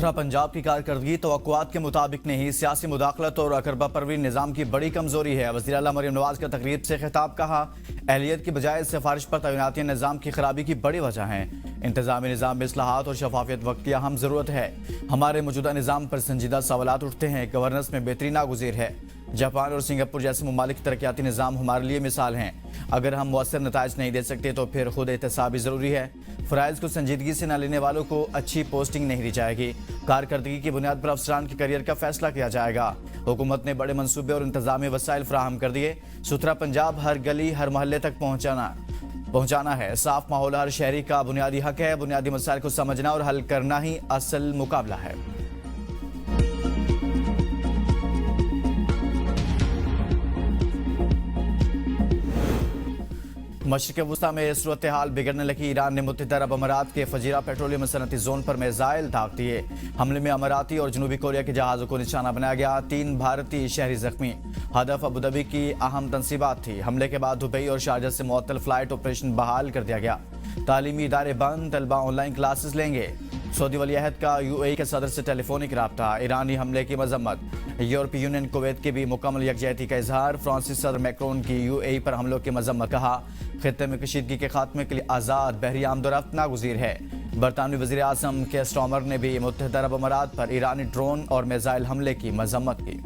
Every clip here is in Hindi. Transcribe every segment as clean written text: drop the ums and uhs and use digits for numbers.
सुथरा पंजाब की कारकर्दगी तवक्कुआत के मुताबिक नहीं, सियासी मुदाखलत और अकरबा परवीन निज़ाम की बड़ी कमजोरी है। वज़ीर आला मरियम नवाज का तकरीब से खिताब, कहा अहलियत की बजाय सिफारिश पर तैनाती निज़ाम की खराबी की बड़ी वजह है। इंतजामी निज़ाम में इस्लाहात और शफाफियत वक्त की अहम ज़रूरत है। हमारे मौजूदा निज़ाम पर संजीदा सवालात उठते हैं। गवर्नेंस में बेहतरी नागुज़ीर है। जापान और सिंगापुर जैसे ममालिक तरक्याती निज़ाम हमारे लिए मिसाल हैं। अगर हम मौसर नताइज नहीं दे सकते तो फिर खुद एहतसाबी ज़रूरी है। फ़राइज़ को संजीदगी से न लेने वालों को अच्छी पोस्टिंग नहीं दी जाएगी। कारकर्दगी की बुनियाद पर अफसरान के करियर का फैसला किया जाएगा। हुकूमत ने बड़े मनसूबे और इंतजामी वसाइल फराहम कर दिए। सुथरा पंजाब हर गली हर मोहल्ले तक पहुँचाना है। साफ माहौल हर शहरी का बुनियादी हक है। बुनियादी मसाइल को समझना और हल करना ही असल मुकाबला है। मशरिक़ वुस्ता में सूरत हाल बिगड़ने लगी। ईरान ने मुत्तहिदा अरब अमारात के फजीरा पेट्रोलियम सनती जोन पर मिसाइल दाग दिए। हमले में अमाराती और जनूबी कोरिया के जहाज़ों को निशाना बनाया गया। 3 भारतीय शहरी जख्मी। हदफ अबूधाबी की अहम तनसीबात थी। हमले के बाद दुबई और शारजा से मुअत्तल फ्लाइट ऑपरेशन बहाल कर दिया गया। तालीमी इदारे बंद, तलबा ऑनलाइन क्लासेस लेंगे। सऊदी वलीअहद का यूएई के सदर से टेलीफोनिक राब्ता। ईरानी हमले की मजम्मत। यूरोपीय यूनियन कुवैत की भी मुकम्मल यकजहती का इजहार। फ्रांसीसी सदर मैक्रोन की यूएई पर हमलों की मजम्मत। कहा खित्ते में कशीदगी के खात्मे के लिए आज़ाद बहरी आमदोरफ्त नागुज़ीर है। बरतानवी वज़ीर आज़म के स्टॉमर ने भी मुत्तहिदा अरब अमारात पर ईरानी ड्रोन और मिसाइल हमले की मजम्मत की।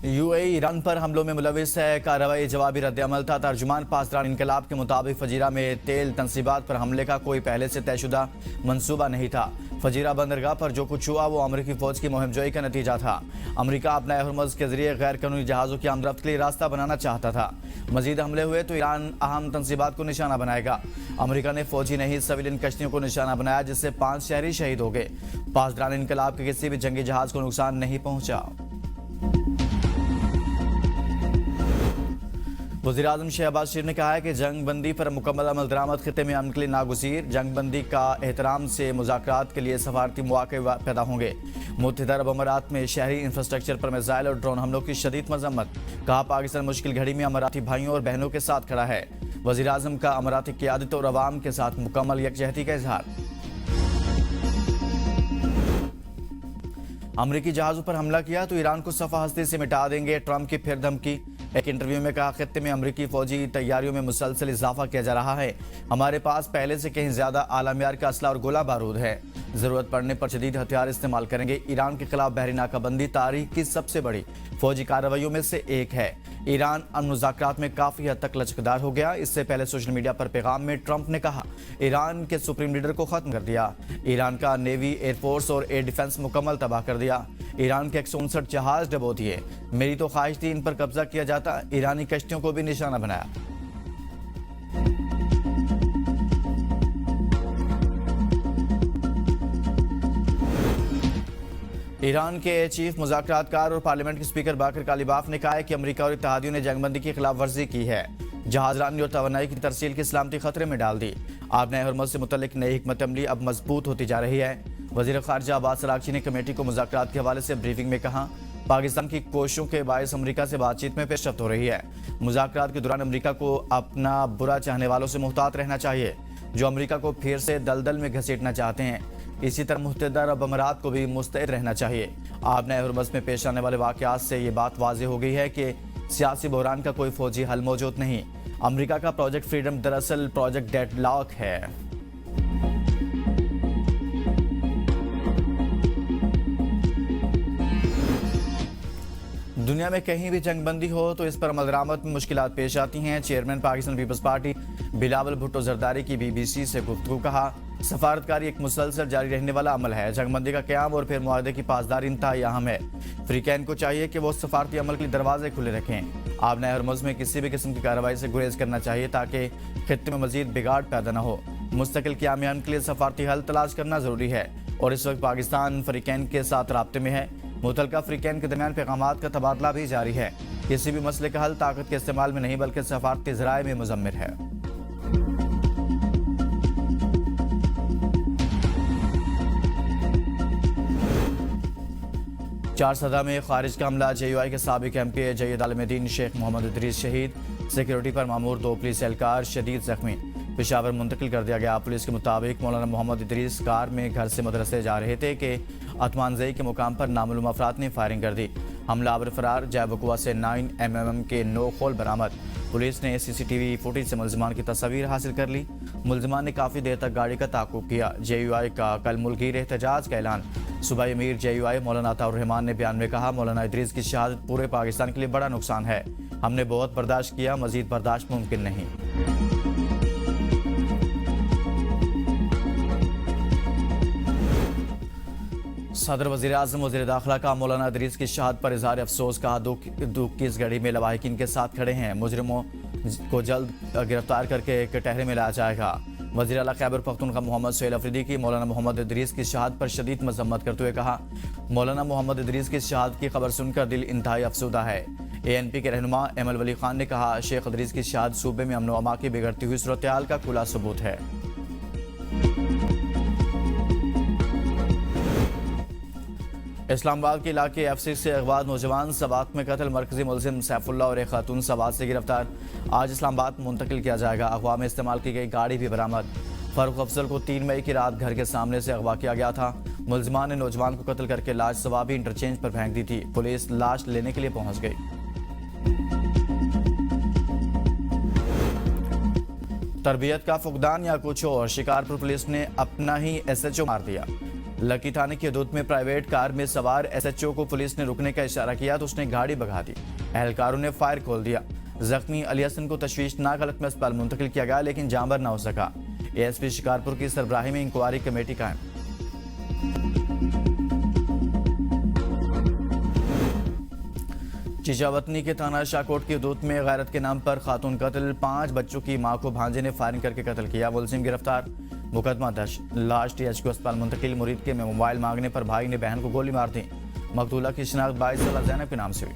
यूएई ईरान पर हमलों में मुलविस है। कार्रवाई जवाबी रद्द-ए-अमल था। तर्जुमान पासदार इनकलाब के मुताबिक फजीरा में तेल तनसीबात पर हमले का कोई पहले से तयशुदा मंसूबा नहीं था। फजीरा बंदरगाह पर जो कुछ हुआ वो अमरीकी फौज की मुहिमजोई का नतीजा था। अमरीका अपना हरमुज़ के जरिए गैर कानूनी जहाज़ों की आमदरफ्त के लिए रास्ता बनाना चाहता था। मजीद हमले हुए तो ईरान अहम तनसीबात को निशाना बनाएगा। अमरीका ने फौजी नहीं सिविलियन कश्तियों को निशाना बनाया, जिससे 5 शहरी शहीद हो गए। पासदार इनकलाब के किसी भी जंगी जहाज़ को नुकसान नहीं पहुंचा। वज़ीर आज़म शहबाज शरीफ ने कहा है कि जंग बंदी पर मुकम्मल अमल दरामद खित्ते में अमन के लिए नागुज़ीर। जंग बंदी का एहतराम से मुज़ाकरात के लिए सफारती मौक़े पैदा होंगे। मुत्तहिदा अरब अमारात में शहरी इंफ्रास्ट्रक्चर पर मिसाइल और ड्रोन हमलों की शदीद मजम्मत। कहा पाकिस्तान मुश्किल घड़ी में अमाराती भाइयों और बहनों के साथ खड़ा है। वज़ीर आज़म का अमाराती क़यादत और अवाम के साथ मुकम्मल यकजहती का इजहार। अमरीकी जहाज़ों पर हमला किया तो ईरान को सफ़ा हस्ती से मिटा देंगे। ट्रंप की फिर धमकी। एक इंटरव्यू में कहा खित्ते में अमरीकी फौजी तैयारियों में मुसलसल इजाफा किया जा रहा है। हमारे पास पहले से कहीं ज्यादा आला मियार का असला और गोला बारूद है। जरूरत पड़ने पर शदीद हथियार इस्तेमाल करेंगे। ईरान के खिलाफ बहरी नाकाबंदी तारीख की सबसे बड़ी फौजी कार्रवाइयों में से एक है। ईरान मुज़ाकरात में काफी हद तक लचकदार हो गया। इससे पहले सोशल मीडिया पर पैगाम में ट्रंप ने कहा ईरान के सुप्रीम लीडर को खत्म कर दिया। ईरान का नेवी, एयरफोर्स और एयर डिफेंस मुकम्मल तबाह कर दिया। ईरान के 159 जहाज डबो दिए। मेरी तो ख्वाहिश थी इन पर कब्जा किया जाता। ईरानी कश्तियों को भी निशाना बनाया। ईरान के चीफ मुज़ाकरातकार और पार्लियामेंट के स्पीकर बाकर कालिबाफ ने कहा है कि अमेरिका और इत्तेहादियों ने जंगबंदी की खिलाफ वर्जी की है। जहाजरानी और तवानाई की तरसील की सलामती खतरे में डाल दी। आपने हरमुज़ से मुतल्लिक नई हिकमत अमली अब मजबूत होती जा रही है। वज़ीर ख़ारिजा अब्बास अराग़ची ने कमेटी को मुज़ाकरात के हवाले से ब्रीफिंग में कहा पाकिस्तान की कोशिशों के बायस अमेरिका से बातचीत में पेशरफ्त हो रही है। मुज़ाकरात के दौरान अमेरिका को अपना बुरा चाहने वालों से मुहतात रहना चाहिए जो अमेरिका को फिर से दलदल में घसीटना चाहते हैं। इसी तरह मुत्तहिदा अरब अमारात को भी मुस्तैद रहना चाहिए। आपने हरमुज़ में पेश आने वाले वाक़यात से ये बात वाज़ेह हो गई है कि सियासी बहरान का कोई फौजी हल मौजूद नहीं। अमेरिका का प्रोजेक्ट फ्रीडम दरअसल प्रोजेक्ट डेडलॉक है। दुनिया में कहीं भी जंगबंदी हो तो इस पर अमल दरामद में मुश्किलात पेश आती हैं। चेयरमैन पाकिस्तान पीपल्स पार्टी बिलावल भुट्टो जरदारी की BBC से गुफ्तगू। कहा सफारतकारी एक मुसलसल जारी रहने वाला अमल है। जंगबंदी का क़याम और फिर मुआहदे की पासदारी इंतहाई अहम है। अफ्रीकैन को चाहिए कि वो सफारती अमल के लिए दरवाजे खुले रखें। आपने हरमुज़ में किसी भी किस्म की कार्रवाई से गुरेज करना चाहिए ताकि खित्ते में मजीद बिगाड़ पैदा न हो। मुस्तकिल क़याम के लिए सफारती हल तलाश करना ज़रूरी है और इस वक्त पाकिस्तान अफ्रीकैन के साथ राब्ते में है। मुतल्लिका अफ्रीकैन के दरमियान पैगामात का तबादला भी जारी है। किसी भी मसले का हल ताकत के इस्तेमाल में नहीं बल्कि सफारती ज़राए में मुज़म्मिर है। चारसदा में खारिज का हमला। JUI के साबिक MP जयद आलमदीन शेख मोहम्मद इदरीस शहीद। सिक्योरिटी पर मामूर 2 पुलिस एहलकार शदीद जख्मी। पेशावर मुंतकिल कर दिया गया। पुलिस के मुताबिक मौलाना मोहम्मद इदरीस कार में घर से मदरसे जा रहे थे कि अतमानजई के मुकाम पर नामालूम अफराद ने फायरिंग कर दी। हमलावर फरार। जैबकुआ से 9mm के 9 खोल बरामद। पुलिस ने CCTV फुटेज से मुलजमान की तस्वीर हासिल कर ली। मुलजमान ने काफ़ी देर तक गाड़ी का ताक़ुब किया। JUI का कल मुल्की एहतजाज का ऐलान। सूबाई अमीर JUI मौलाना अताउर रहमान ने बयान में कहा, मौलाना इदरीस की शहादत पूरे पाकिस्तान के लिए बड़ा नुकसान है। हमने बहुत बर्दाश्त किया, मजीद बर्दाश्त मुमकिन नहीं। सदर वज़ीर आज़म वज़ीर दाखिला का मौलाना इदरीस की शहादत पर इज़हार अफसोस। कहा, दुख की इस घड़ी में लवाहिकीन के साथ खड़े हैं। मुजरिमों को जल्द गिरफ्तार करके कटहरे में लाया जाएगा। वज़ीर आला खैबर पख्तूनख्वा मोहम्मद सुहेल अफरीदी की मौलाना मोहम्मद इदरीस की शहादत पर शदीद मजम्मत करते हुए कहा, मौलाना मोहम्मद इदरीस की शहादत की खबर सुनकर दिल इंतहाई अफसुदा है। ANP के रहनुमा एमल वली खान ने कहा, शेख इदरीस की शहादत सूबे में अमन व अमा की बिगड़ती हुई सूरत हाल का खुला सबूत है। इस्लामाबाद के इलाके F6 से अगवा नौजवान सवात में कत्ल। मरकजी मुलजिम सैफुल्ला और एक खातून सवात से गिरफ्तार। आज इस्लामाबाद मुंतकिल किया जाएगा। अगवा में इस्तेमाल की गई गाड़ी भी बरामद। फारूक अफजल को 3 मई की रात घर के सामने से अगवा किया गया था। मुलजमान ने नौजवान को कत्ल करके लाश सवाबी इंटरचेंज पर फेंक दी थी। पुलिस लाश लेने के लिए पहुंच गई। तरबियत का फुकदान या कुछ और, शिकारपुर पुलिस ने अपना ही SHO मार दिया। लकी थाने की हदूद में प्राइवेट कार में सवार SHO को पुलिस ने रुकने का इशारा किया तो उसने गाड़ी भगा दी। एहलकारों ने फायर खोल दिया। जख्मी अली हसन को तशवीशनाक हालत में अस्पताल मुंतकिल किया गया, लेकिन जांबर न हो सका। ASP शिकारपुर की सरबराही में इंक्वायरी कमेटी कायम। चीचावतनी के थाना शाहकोट की हदूद में गैरत के नाम पर खातून कत्ल। 5 बच्चों की मां को भांजे ने फायरिंग करके कत्ल किया। मुलजिम गिरफ्तार। मुकदमा दर्ज। लाश THQ अस्पताल मुंतकिल। मुरीद के में मोबाइल मांगने पर भाई ने बहन को गोली मार दी। मकतूला की शिनाख्त 22 साला ज़ैनब के नाम से हुई।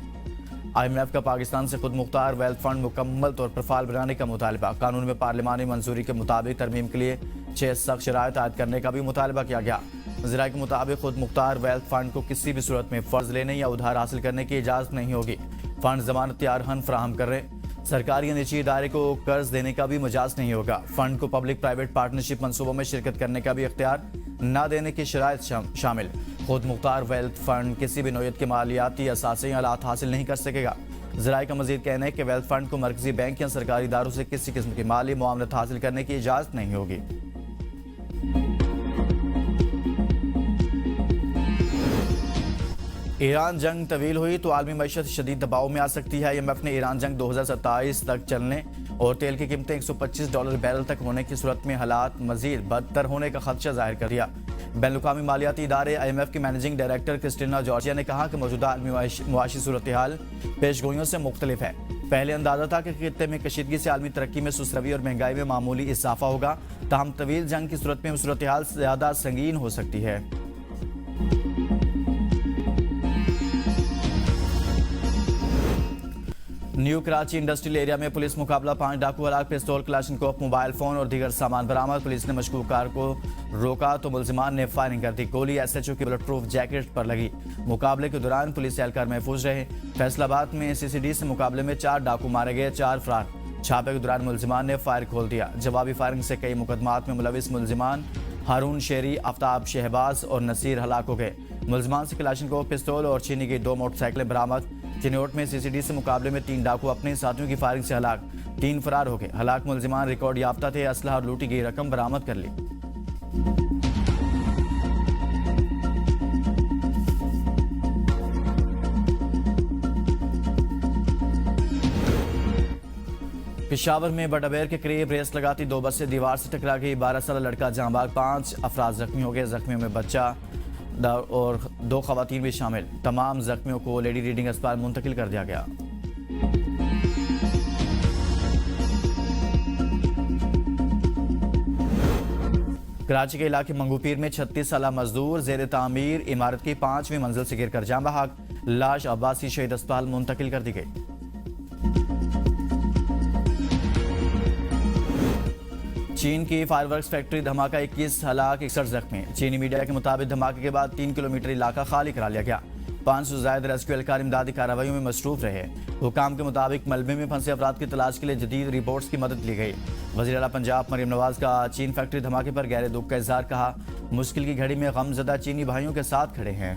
IMF का पाकिस्तान से खुद मुख्तार वेल्थ फंड मुकम्मल तौर पर फाल बनाने का मुतालबा। कानून में पार्लिमानी मंजूरी के मुताबिक तरमीम के लिए 6 सख्त शराइत आयद करने का भी मुतालबा किया गया। ज़राए के मुताबिक खुद मुख्तार वेल्थ फंड को किसी भी सूरत में फ़र्ज लेने या उधार हासिल करने की इजाज़त नहीं होगी। फंड जमानत यारहन फराहम कर रहे। सरकारी या निजी इदारे को कर्ज देने का भी मजाज नहीं होगा। फंड को पब्लिक प्राइवेट पार्टनरशिप मंसूबों में शिरकत करने का भी इख्तियार न देने की शराइत शामिल। खुद मुख्तार वेल्थ फंड किसी भी नौयत के मालियाती असासे या आलात हासिल नहीं कर सकेगा। ज़राए का मजीद कहना है कि वेल्थ फंड को मरकजी बैंक या सरकारी इदारों से किसी किस्म की माली मुआवनत हासिल करने की इजाज़त नहीं होगी। ईरान जंग तवील हुई तो आलमी मईशत शदीद दबाव में आ सकती है। IMF ने ईरान जंग 2027 तक चलने और तेल की कीमतें $125 बैरल तक होने की सूरत में हालात मजीद बदतर होने का खदशा जाहिर कर दिया। बैनुल-अक़वामी मालियाती इदारे IMF की मैनेजिंग डायरेक्टर क्रिस्टिना जॉर्जिया ने कहा कि मौजूदा आलमी मुआशी सूरत हाल पेशगोइयों से मुख्तलिफ है। पहले अंदाजा था कि खित्ते में कशीदगी से आलमी तरक्की में सुसरवी और महंगाई में मामूली इजाफा होगा, ताहम तवील जंग की सूरत में सूरत हाल ज़्यादा संगीन हो सकती है। न्यू कराची इंडस्ट्रियल एरिया में पुलिस मुकाबला। 5 डाकू हलाक। पिस्तौल, क्लाशनकोफ, मोबाइल फोन और दीगर सामान बरामद। पुलिस ने मशकूक कार को रोका तो मुलजिमान ने फायरिंग कर दी। गोली SHO की बुलेट प्रूफ जैकेट पर लगी। मुकाबले के दौरान पुलिस एहलकार महफूज रहे। फैसलाबाद में CCD से मुकाबले में 4 डाकू मारे गए, 4 फरार। छापे के दौरान मुलजिमान ने फायर खोल दिया। जवाबी फायरिंग से कई मुकदमात में मुलविस मुलजिमान हारून शेरी, आफ्ताब शहबाज और नसीर हलाक हो गए। मुलजिमान से क्लाशनकोफ, पिस्तौल और छीनी गई 2 मोटरसाइकिलें बरामद। चिन्नौट में CCD से मुकाबले में 3 डाकू अपने साथियों की फायरिंग से हलाक, 3 फरार हो गए। हलाक मुलजिमान रिकॉर्ड याफ्ता थे। असलहा और लूटी गई रकम बरामद कर ली। पेशावर में बटाबेर के करीब रेस लगाती 2 बसें दीवार से टकरा गई। 12 साल लड़का जहांबाग। 5 अफराद जख्मी हो गए। जख्मियों में बच्चा और 2 खवातीन भी शामिल। तमाम जख्मियों को लेडी रीडिंग अस्पताल मुंतकिल कर दिया गया। कराची के इलाके मंगूपीर में 36 साला मजदूर जेर तामीर इमारत की 5वीं मंजिल से गिरकर जान बहक। लाश अब्बासी शहीद अस्पताल मुंतकिल कर दी गई। चीन की फायरवर्क्स फैक्ट्री धमाका, 21 हलाक 61 जख्मी। चीनी मीडिया के मुताबिक धमाके के बाद 3 किलोमीटर इलाका खाली करा लिया गया। 500 से ज्यादा रेस्क्यू एहलकार इमदादी कार्रवाइयों में मसरूफ रहे। हुकाम के मुताबिक मलबे में फंसे अफराद की तलाश के लिए जदीद रिपोर्ट्स की मदद ली गई। वज़ीर आला पंजाब मरियम नवाज का चीन फैक्ट्री धमाके पर गहरे दुख का इजहार, कहा मुश्किल की घड़ी में गमज़दा चीनी भाइयों के साथ खड़े हैं।